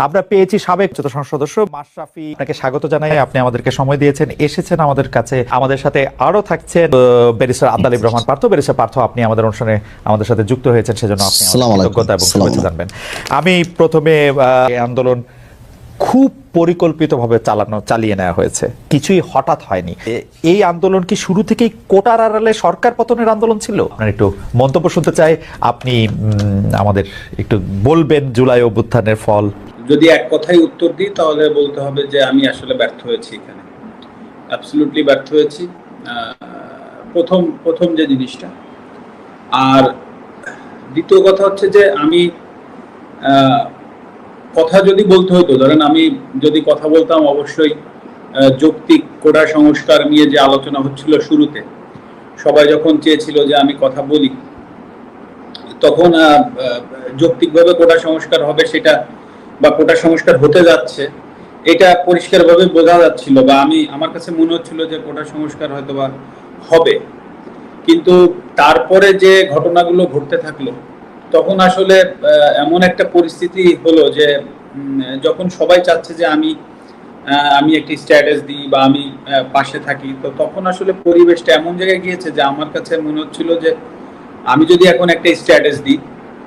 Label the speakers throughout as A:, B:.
A: আমরা পেয়েছি সাবেক যত সংসদ সদস্য মাশরাফি, আপনাকে স্বাগত জানাই। আপনি আমাদেরকে সময় দিয়েছেন, এসেছেন আমাদের কাছে। আমাদের সাথে আরো থাকছেন ব্যারিস্টার আব্দুল রহমান পার্থ। ব্যারিস্টার পার্থ, আপনি আমাদের অনুষ্ঠানে আমাদের সাথে যুক্ত হয়েছেন, সেজন্য আপনি কৃতজ্ঞতা এবং শুভেচ্ছা জানবেন। আমি প্রথমে আন্দোলন খুব পরিকল্পিতভাবে চালিয়ে নেওয়া হয়েছে, কিছুই হঠাৎ হয়নি। এই আন্দোলন কি শুরু থেকেই কোটার আড়ালে সরকার পতনের আন্দোলন ছিল? আপনার একটু মন্তব্য শুনতে চাই। আপনি আমাদের একটু বলবেন জুলাই অভ্যুত্থানের ফল।
B: যদি এক কথাই উত্তর দিই তাহলে বলতে হবে যে আমি আসলে ব্যর্থ হয়েছি, এখানে অ্যাবসলিউটলি ব্যর্থ হয়েছি। প্রথম যে জিনিসটা, আর দ্বিতীয় কথা হচ্ছে যে আমি কথা যদি বলতে হতো, ধরেন আমি যদি কথা বলতাম, অবশ্যই যৌক্তিক কোটা সংস্কার নিয়ে যে আলোচনা হচ্ছিল শুরুতে, সবাই যখন চেয়েছিল যে আমি কথা বলি, তখন যৌক্তিকভাবে কোটা সংস্কার হবে সেটা, বা কোটা সংস্কার হতে যাচ্ছে এটা পরিষ্কারভাবে বোঝা যাচ্ছিল, বা আমার কাছে মনে হচ্ছিল যে কোটা সংস্কার হয়তো বা হবে। কিন্তু তারপরে যে ঘটনাগুলো ঘটতে থাকলো, তখন আসলে এমন একটা পরিস্থিতি হলো যে যখন সবাই চাচ্ছে যে আমি একটি স্ট্যাটাস দিই বা আমি পাশে থাকি, তো তখন আসলে পরিবেশটা এমন জায়গায় গিয়েছে যে আমার কাছে মনে হচ্ছিল যে আমি যদি এখন একটা স্ট্যাটাস দিই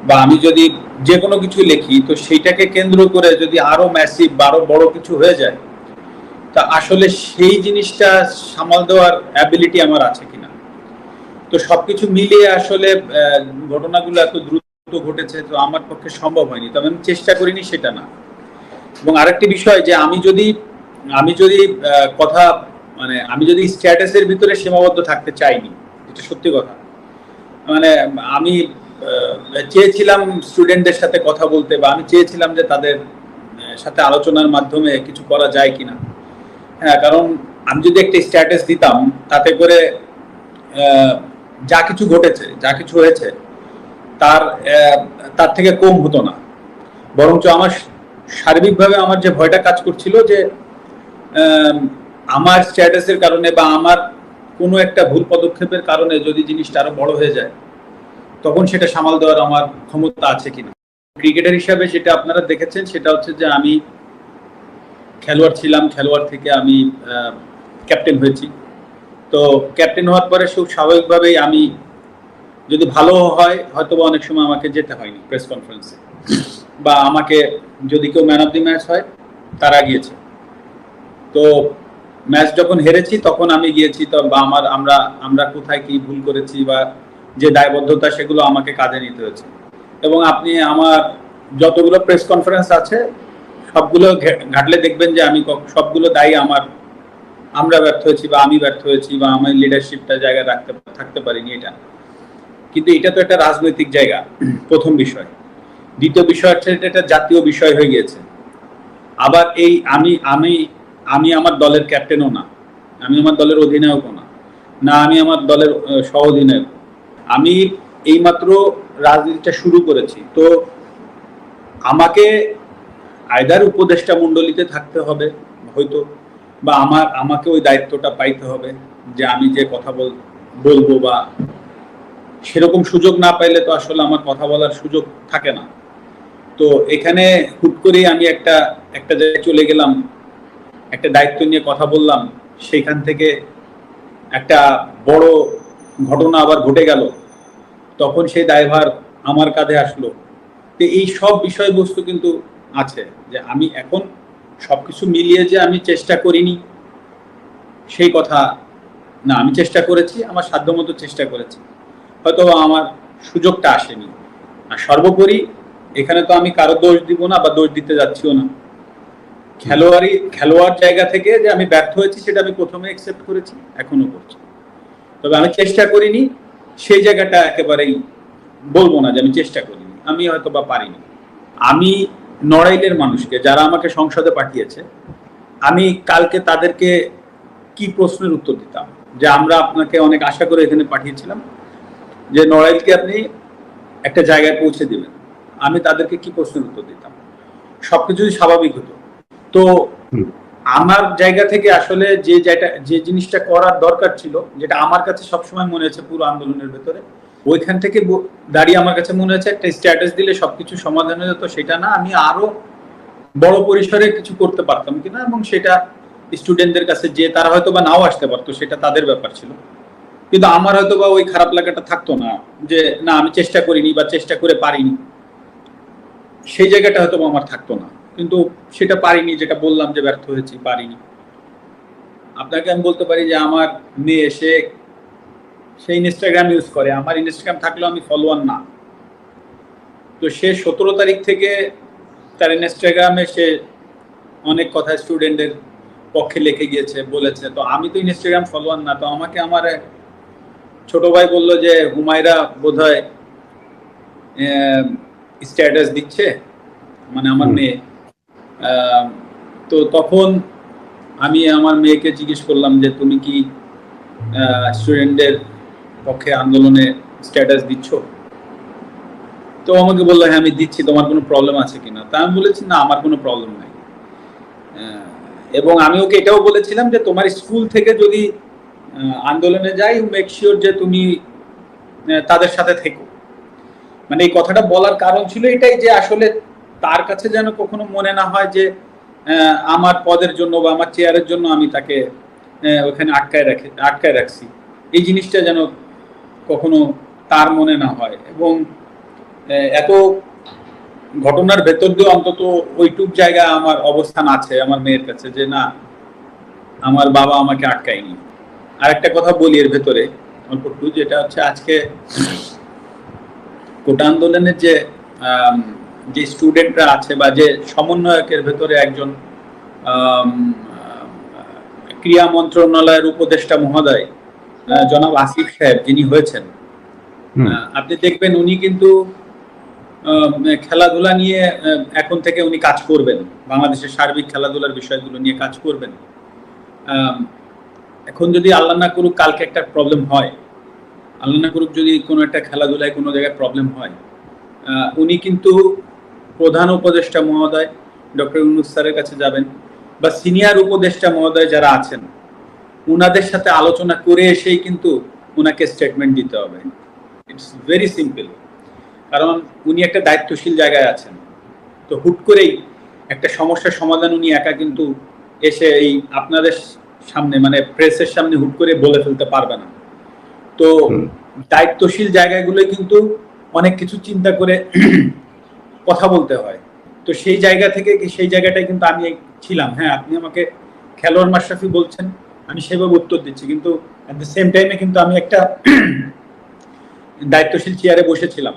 B: বা আমি যদি যে কোনো কিছু লিখি, তো সেইটাকে কেন্দ্র করে যদি আরো ম্যাসিভ বা আরো বড় কিছু হয়ে যায়, তা আসলে সেই জিনিসটা সামাল দেওয়ার অ্যাবিলিটি আমার আছে কিনা। তো সবকিছু মিলিয়ে আসলে ঘটনাগুলো এত দ্রুত ঘটেছে, তো আমার পক্ষে সম্ভব হয়নি, তবে আমি চেষ্টা করিনি সেটা না। এবং আরেকটি বিষয় যে আমি যদি কথা মানে আমি যদি স্ট্যাটাসের ভিতরে সীমাবদ্ধ থাকতে চাইনি, এটা সত্যি কথা। মানে আমি চেয়েছিলাম স্টুডেন্টদের সাথে কথা বলতে, বা আমি চেয়েছিলাম যে তাদের সাথে আলোচনার মাধ্যমে কিছু করা যায় কিনা। হ্যাঁ, কারণ আমি যদি একটা স্ট্যাটাস দিতাম, তাতে করে যা কিছু ঘটেছে, যা কিছু হয়েছে, তার থেকে কম হতো না। বরঞ্চ আমার সার্বিকভাবে আমার যে ভয়টা কাজ করছিল যে আমার স্ট্যাটাসের কারণে বা আমার কোনো একটা ভুল পদক্ষেপের কারণে যদি জিনিসটা আরো বড় হয়ে যায়, তখন সেটা সামাল দেওয়ার আমার ক্ষমতা আছে কিনা। ক্রিকেটার হিসাবে যেটা আপনারা দেখেছেন সেটা হচ্ছে যে আমি খেলোয়াড় ছিলাম, খেলোয়াড় থেকে আমি ক্যাপ্টেন হয়েছি। তো ক্যাপ্টেন হওয়ার পরে খুব স্বাভাবিকভাবেই আমি যদি ভালো হয়, হয়তো অনেক সময় আমাকে যেতে হয়নি প্রেস কনফারেন্সে, বা আমাকে যদি কেউ ম্যান অফ দি ম্যাচ হয়, তারা গিয়েছে। তো ম্যাচ যখন হেরেছি তখন আমি গিয়েছি, তো বা আমরা কোথায় কি ভুল করেছি বা যে দায়বদ্ধতা, সেগুলো আমাকে কাঁধে নিতে হয়েছে। এবং আপনি আমার যতগুলো প্রেস কনফারেন্স আছে সবগুলো ঘাটলে দেখবেন যে আমি সবগুলো দায়ী আমরা ব্যর্থ হয়েছি, বা আমি ব্যর্থ হয়েছি, বা আমার লিডারশিপটা জায়গায় থাকতে পারিনি, এটা। কিন্তু এটা তো একটা রাজনৈতিক জায়গা, প্রথম বিষয়। দ্বিতীয় বিষয় হচ্ছে এটা জাতীয় বিষয় হয়ে গিয়েছে। আবার এই আমি আমার দলের ক্যাপ্টেনও না, আমি আমার দলের অধিনায়কও না, আমি আমার দলের সহ অধিনায়ক। আমি এইমাত্র রাজনীতিটা শুরু করেছি, তো আমাকে আইদার উপদেষ্টা মণ্ডলীতে থাকতে হবে হয়তো, বা আমাকে ওই দায়িত্বটা পাইতে হবে যে আমি যে কথা বলবো, বা সেরকম সুযোগ না পাইলে তো আসলে আমার কথা বলার সুযোগ থাকে না। তো এখানে হুট করেই আমি একটা জায়গায় চলে গেলাম, একটা দায়িত্ব নিয়ে কথা বললাম, সেইখান থেকে একটা বড় ঘটনা আবার ঘটে গেল, তখন সেই দায়ভার আমার কাঁধে আসলো। তো এই সব বিষয়বস্তু কিন্তু আছে, যে আমি এখন সবকিছু মিলিয়ে যে আমি চেষ্টা করিনি সেই কথা না, আমি চেষ্টা করেছি, আমার সাধ্যমতো চেষ্টা করেছি, হয়তো আমার সুযোগটা আসেনি। আর সর্বোপরি এখানে তো আমি কারো দোষ দিব না বা দোষ দিতে যাচ্ছিও না। খেলোয়াড় জায়গা থেকে যে আমি ব্যর্থ হয়েছি সেটা আমি প্রথমে অ্যাকসেপ্ট করেছি, এখনো করছি। তবে আমি চেষ্টা করিনি সেই জায়গাটা একেবারেই বলবো না যে আমি চেষ্টা করিনি, আমি হয়তো বা পারিনি। আমি নড়াইলের মানুষকে, যারা আমাকে সংসদে পাঠিয়েছে, আমি কালকে তাদেরকে কি প্রশ্নের উত্তর দিতাম যে আমরা আপনাকে অনেক আশা করে এখানে পাঠিয়েছিলাম যে নড়াইলকে আপনি একটা জায়গায় পৌঁছে দিবেন, আমি তাদেরকে কি প্রশ্নের উত্তর দিতাম? সবকিছু স্বাভাবিক হতো। তো আমার জায়গা থেকে আসলে যে জিনিসটা করার দরকার ছিল, যেটা আমার কাছে সবসময় মনে হয়েছে পুরো আন্দোলনের ভেতরে, ওইখান থেকে দাঁড়িয়ে আমার কাছে মনে হয়েছে একটা স্ট্যাটাস দিলে সবকিছু সমাধান হয়ে যেত, সেটা না, আমি আরো বড় পরিসরে কিছু করতে পারতাম কিনা, এবং সেটা স্টুডেন্টদের কাছে যে তারা হয়তো বা নাও আসতে পারতো, সেটা তাদের ব্যাপার ছিল। কিন্তু আমার হয়তো বা ওই খারাপ লাগাটা থাকতো না যে না আমি চেষ্টা করিনি বা চেষ্টা করে পারিনি, সেই জায়গাটা হয়তো আমার থাকতো না। কিন্তু সেটা পারিনি, যেটা বললাম যে ব্যর্থ হয়েছি, পারিনি। আপনাকে আমি বলতে পারি যে আমার মেয়ে সে ইনস্টাগ্রাম ইউজ করে, আমার ইনস্টাগ্রাম থাকলেও আমি ফলোয়ার না। তো সে 17 তারিখ থেকে তার ইনস্টাগ্রামে সে অনেক কথা স্টুডেন্টদের পক্ষে লিখে গিয়েছে, বলেছে। তো আমি তো ইনস্টাগ্রাম ফলোয়ার না, তো আমাকে আমার এক ছোট ভাই বলল যে হুমায়রা বোধহয় স্ট্যাটাস দিচ্ছে, মানে আমার মেয়ে। তো তখন আমি আমার মেয়েকে জিজ্ঞেস করলাম যে তুমি কি স্টুডেন্টদের পক্ষে আন্দোলনে স্ট্যাটাস দিচ্ছ? তো আমাকে বললো হ্যাঁ আমি দিচ্ছি, তোমার কোনো প্রবলেম আছে কিনা? তা আমি বলেছি না, আমার কোনো প্রবলেম নাই। এবং আমি ওকে এটাও বলেছিলাম যে তোমার স্কুল থেকে যদি আন্দোলনে যাই, মেক শিওর যে তুমি তাদের সাথে থেকো। মানে এই কথাটা বলার কারণ ছিল এটাই যে আসলে তার কাছে যেন কখনো মনে না হয় যে আমার পদের জন্য বা আমার চেয়ারের জন্য আমি তাকে ওখানে আটকায় রাখছি। এই জিনিসটা যেন কখনো তার মনে না হয়। এবং এত ঘটনার ভেতর দিয়ে অন্তত ওইটুক জায়গা আমার অবস্থান আছে আমার মেয়ের কাছে যে না, আমার বাবা আমাকে আটকায়নি। আর একটা কথা বলি এর ভেতরে অল্প একটু, যেটা হচ্ছে আজকে কোটা আন্দোলনের যে স্টুডেন্টরা আছে বা যে সমন্বয়কের ভেতরে একজন ক্রীড়া মন্ত্রণালয়ের উপদেষ্টা মহোদয় জনাব আসিফ সাহেব যিনি হয়েছেন, আপনি দেখবেন উনি কিন্তু খেলাধুলা নিয়ে এখন থেকে উনি কাজ করবেন, বাংলাদেশের সার্বিক খেলাধুলার বিষয়গুলো নিয়ে কাজ করবেন। এখন যদি আল্লাহ না করুক কালকে একটা প্রবলেম হয়, আল্লাহ না করুক যদি কোনো একটা খেলাধুলায় কোনো জায়গায় প্রবলেম হয়, উনি কিন্তু প্রধান উপদেষ্টা মহোদয় ডক্টর ইউনূস স্যারের কাছে যাবেন, বা সিনিয়র উপদেষ্টা মহোদয় যারা আছেন উনাদের সাথে আলোচনা করে এসেই কিন্তু উনাকে স্টেটমেন্ট দিতে হবে। It's very simple. কারণ উনি একটা দায়িত্বশীল জায়গায় আছেন। তো হুট করেই একটা সমস্যার সমাধান উনি একা কিন্তু এসে এই আপনাদের সামনে মানে প্রেসের সামনে হুট করে বলে ফেলতে পারবে না। তো দায়িত্বশীল জায়গাগুলো কিন্তু অনেক কিছু চিন্তা করে কথা বলতে হয়। তো সেই জায়গা থেকে সেই জায়গাটাই কিন্তু আমি ছিলাম। হ্যাঁ, আপনি আমাকে খেলোয়াড় মাশরাফি বলছেন, আমি সেভাবে উত্তর দিচ্ছি, কিন্তু অ্যাট দ্য সেম টাইমে কিন্তু আমি একটা দায়িত্বশীল চেয়ারে বসেছিলাম।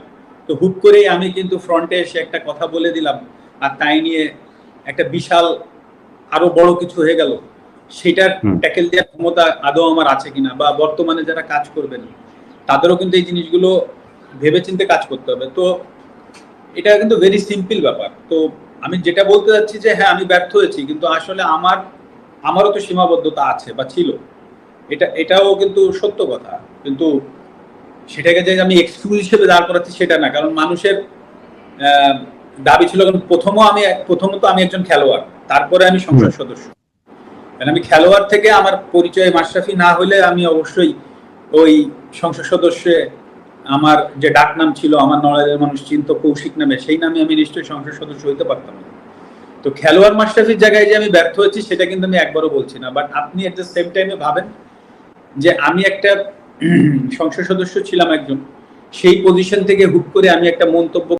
B: তো হুট করেই আমি কিন্তু ফ্রন্টে এসে একটা কথা বলে দিলাম, আর তাই নিয়ে একটা বিশাল আরো বড় কিছু হয়ে গেল। সেটার ট্যাকেল দেওয়ার ক্ষমতা আদৌ আমার আছে কিনা, বা বর্তমানে যারা কাজ করবেন তাদেরও কিন্তু এই জিনিসগুলো ভেবেচিন্তে কাজ করতে হবে। তো এটা কিন্তু ভেরি সিম্পল ব্যাপার। তো আমি যেটা বলতে চাচ্ছি যে হ্যাঁ আমি ব্যর্থ হয়েছি, কিন্তু আসলে আমারও তো সীমাবদ্ধতা আছে বা ছিল, এটাও কিন্তু সত্য কথা। কিন্তু সেটাকে যে আমি এক্সকিউজ হিসেবে দাঁড় করাচ্ছি সেটা না। কারণ মানুষের দাবি ছিল, প্রথমত আমি একজন খেলোয়াড়, তারপরে আমি সংসদ সদস্য। আমি খেলোয়াড় থেকে আমার পরিচয় মাশরাফি না হলে আমি অবশ্যই ওই সংসদ সদস্যে আমার যে ডাক নাম ছিল, আমার নড়াইলের মানুষ চিন্ত কৌশিক নামে, সেই নামে আমি নিশ্চয়ই সংসদ সদস্য হইতে পারতাম না। তো খেলোয়াড় মাশরাফির জায়গায় যে আমি ব্যর্থ হয়েছি সেটা কিন্তু আমি একবারও বলছি না। বাট আপনি এট দ্য সেম টাইমে ভাবেন যে আমি একটা সংসদ সদস্য ছিলাম একজন, সেই পজিশন থেকে হুট করে আমি একটা মন্তব্য